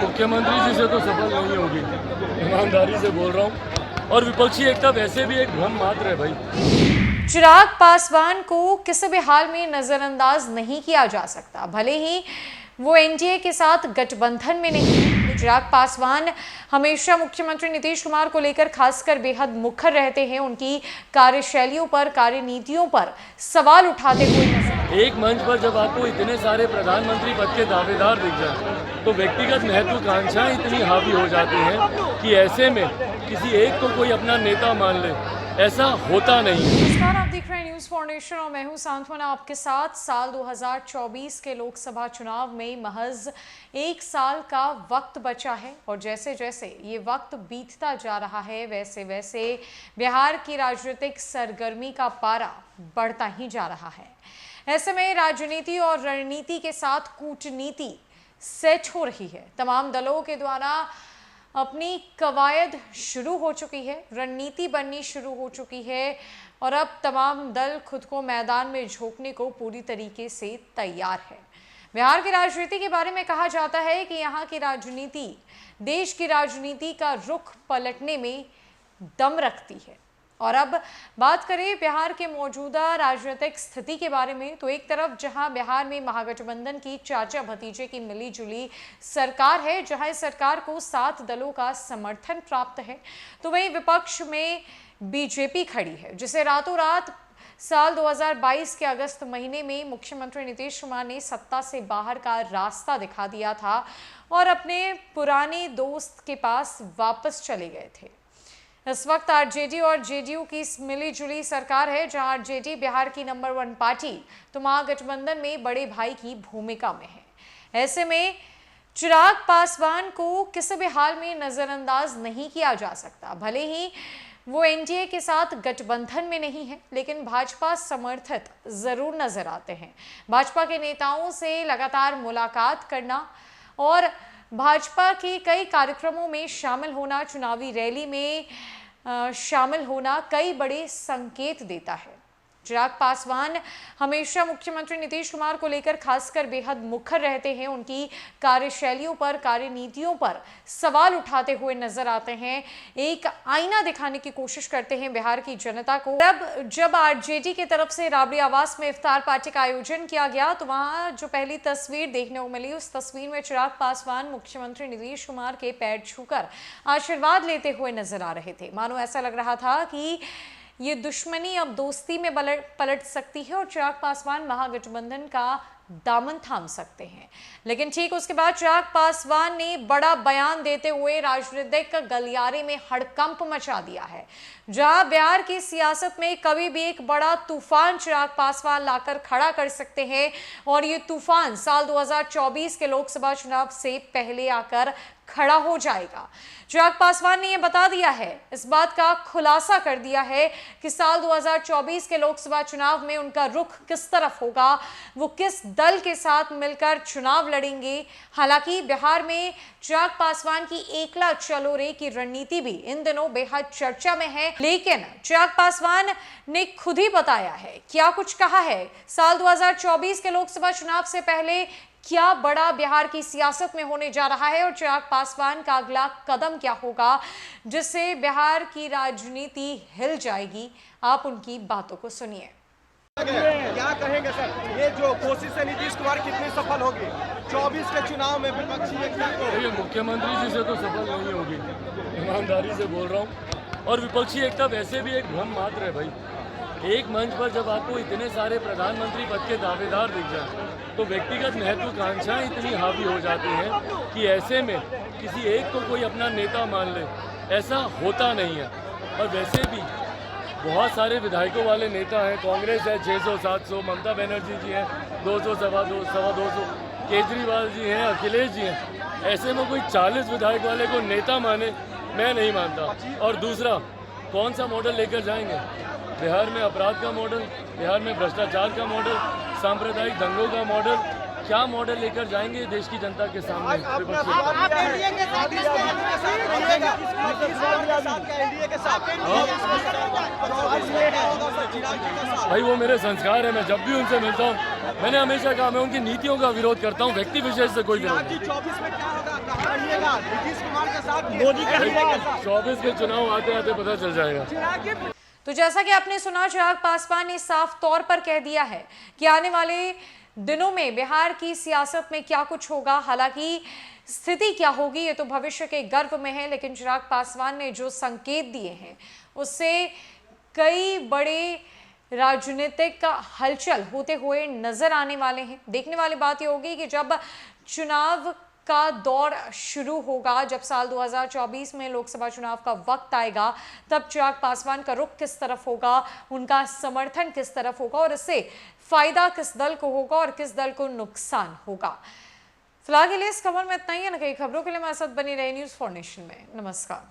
मुख्यमंत्री जी से तो सफल नहीं होगी, ईमानदारी से बोल रहा हूँ। और विपक्षी एकता वैसे भी एक भ्रम मात्र है भाई। चिराग पासवान को किसी भी हाल में नजरअंदाज नहीं किया जा सकता, भले ही वो एनडीए के साथ गठबंधन में नहीं। चिराग पासवान हमेशा मुख्यमंत्री नीतीश कुमार को लेकर खासकर बेहद मुखर रहते हैं। उनकी कार्यशैलियों पर, कार्यनीतियों पर सवाल उठाते हुए नजर। एक मंच पर जब आपको इतने सारे प्रधानमंत्री पद के दावेदार दिख जाए तो व्यक्तिगत महत्वाकांक्षाएं इतनी हावी हो जाती हैं कि ऐसे में किसी एक को कोई अपना नेता मान ले, ऐसा होता नहीं है। नमस्कार, आप देख रहे हैं न्यूज़ फाउंडेशन और मैं हूं सांत्वना आपके साथ। साल 2024 के लोकसभा चुनाव में महज 1 साल का वक्त बचा है और जैसे जैसे ये वक्त बीतता जा रहा है वैसे वैसे बिहार की राजनीतिक सरगर्मी का पारा बढ़ता ही जा रहा है। ऐसे में राजनीति और रणनीति के साथ कूटनीति सेट हो रही है। तमाम दलों के द्वारा अपनी कवायद शुरू हो चुकी है, रणनीति बननी शुरू हो चुकी है और अब तमाम दल खुद को मैदान में झोंकने को पूरी तरीके से तैयार है। बिहार की राजनीति के बारे में कहा जाता है कि यहाँ की राजनीति देश की राजनीति का रुख पलटने में दम रखती है। और अब बात करें बिहार के मौजूदा राजनीतिक स्थिति के बारे में, तो एक तरफ जहां बिहार में महागठबंधन की चाचा भतीजे की मिलीजुली सरकार है, जहां इस सरकार को 7 दलों का समर्थन प्राप्त है, तो वहीं विपक्ष में बीजेपी खड़ी है, जिसे रातों रात साल 2022 के अगस्त महीने में मुख्यमंत्री नीतीश कुमार ने सत्ता से बाहर का रास्ता दिखा दिया था और अपने पुराने दोस्त के पास वापस चले गए थे। इस वक्त आरजेडी और जेडीयू की मिलीजुली सरकार है, जहां आरजेडी बिहार की नंबर 1 पार्टी तो महागठबंधन में बड़े भाई की भूमिका में है। ऐसे में चिराग पासवान को किसी भी हाल में नजरअंदाज नहीं किया जा सकता, भले ही वो एनडीए के साथ गठबंधन में नहीं है, लेकिन भाजपा समर्थित जरूर नजर आते हैं। भाजपा के नेताओं से लगातार मुलाकात करना और भाजपा के कई कार्यक्रमों में शामिल होना, चुनावी रैली में शामिल होना कई बड़े संकेत देता है। चिराग पासवान हमेशा मुख्यमंत्री नीतीश कुमार को लेकर खासकर बेहद मुखर रहते हैं। उनकी कार्यशैलियों पर, कार्यनीतियों पर सवाल उठाते हुए नजर आते हैं, एक आईना दिखाने की कोशिश करते हैं बिहार की जनता को। अब जब आरजेडी की तरफ से राबड़ी आवास में इफ्तार पार्टी का आयोजन किया गया तो वहां जो पहली तस्वीर देखने को मिली, उस तस्वीर में चिराग पासवान मुख्यमंत्री नीतीश कुमार के पैर छूकर आशीर्वाद लेते हुए नजर आ रहे थे। मानो ऐसा लग रहा था कि ये दुश्मनी अब दोस्ती में पलट सकती है और चिराग पासवान महागठबंधन का दामन थाम सकते हैं। लेकिन ठीक उसके बाद चिराग पासवान ने बड़ा बयान देते हुए राजनीतिक गलियारे में हड़कंप मचा दिया है। जहां बिहार की सियासत में कभी भी एक बड़ा तूफान चिराग पासवान लाकर खड़ा कर सकते हैं और ये तूफान साल 2024 के लोकसभा चुनाव से पहले आकर खड़ा हो जाएगा। चिराग पासवान ने यह बता दिया है, इस बात का खुलासा कर दिया है कि साल 2024 के लोकसभा चुनाव में उनका रुख किस तरफ होगा, वो किस दल के साथ मिलकर चुनाव लड़ेंगे। हालांकि बिहार में चिराग पासवान की एकला चलो रे की रणनीति भी इन दिनों बेहद चर्चा में है, लेकिन चिराग पासवान ने खुद ही बताया है, क्या कुछ कहा है, साल 2024 के लोकसभा चुनाव से पहले क्या बड़ा बिहार की सियासत में होने जा रहा है और चिराग पासवान का अगला कदम क्या होगा जिससे बिहार की राजनीति हिल जाएगी। आप उनकी बातों को सुनिए। क्या कहेंगे सर, ये जो कोशिश है नीतीश कुमार कितनी सफल होगी 24 के चुनाव में विपक्षी एकता को? ये मुख्यमंत्री जी से तो सफल नहीं होगी, ईमानदारी से बोल रहा हूँ। और विपक्षी एकता वैसे भी एक भ्रम मात्र है भाई। एक मंच पर जब आपको इतने सारे प्रधानमंत्री पद के दावेदार दिख जाए तो व्यक्तिगत महत्वाकांक्षाएं इतनी हावी हो जाती हैं कि ऐसे में किसी एक को कोई अपना नेता मान ले, ऐसा होता नहीं है। और वैसे भी बहुत सारे विधायकों वाले नेता हैं, कांग्रेस है 600 700, ममता बनर्जी जी हैं 200 सवा 200, केजरीवाल जी हैं, अखिलेश जी हैं। ऐसे में कोई 40 विधायक वाले को नेता माने, मैं नहीं मानता। और दूसरा, कौन सा मॉडल लेकर जाएंगे? बिहार में अपराध का मॉडल, बिहार में भ्रष्टाचार का मॉडल, सांप्रदायिक दंगों का मॉडल, क्या मॉडल लेकर जाएंगे देश की जनता के सामने आपने विपक्षी सवाल दल? किया है नीतीश कुमार के साथ रहिएगा, नीतीश कुमार के साथ क्या एनडीए के साथ 24 में क्या होगा सर चिराग जी के साथ? भाई वो मेरे संस्कार है, मैं जब भी उनसे मिलता हूँ मैंने हमेशा कहा मैं उनकी नीतियों का विरोध करता हूँ, व्यक्ति विशेष से कोई विरोध चिराग नहीं। जी 24 में क्या होगा, कहाँ रहिएगा, नीतीश कुमार के साथ मोदी के साथ? 24 के चुनाव आते आते पता चल जाएगा। चिराग जी तो जैसा कि आपने सुना, चिराग पासवान ने साफ तौर पर कह दिया है कि आने वाले दिनों में बिहार की सियासत में क्या कुछ होगा। हालांकि स्थिति क्या होगी ये तो भविष्य के गर्भ में है, लेकिन चिराग पासवान ने जो संकेत दिए हैं उससे कई बड़े राजनीतिक हलचल होते हुए नजर आने वाले हैं। देखने वाली बात ये होगी कि जब चुनाव का दौर शुरू होगा, जब साल 2024 में लोकसभा चुनाव का वक्त आएगा, तब चिराग पासवान का रुख किस तरफ होगा, उनका समर्थन किस तरफ होगा और इससे फायदा किस दल को होगा और किस दल को नुकसान होगा। फिलहाल के लिए इस खबर में इतना ही है। न कई खबरों के लिए मैं असद बनी रही न्यूज़ फॉर नेशन में। नमस्कार।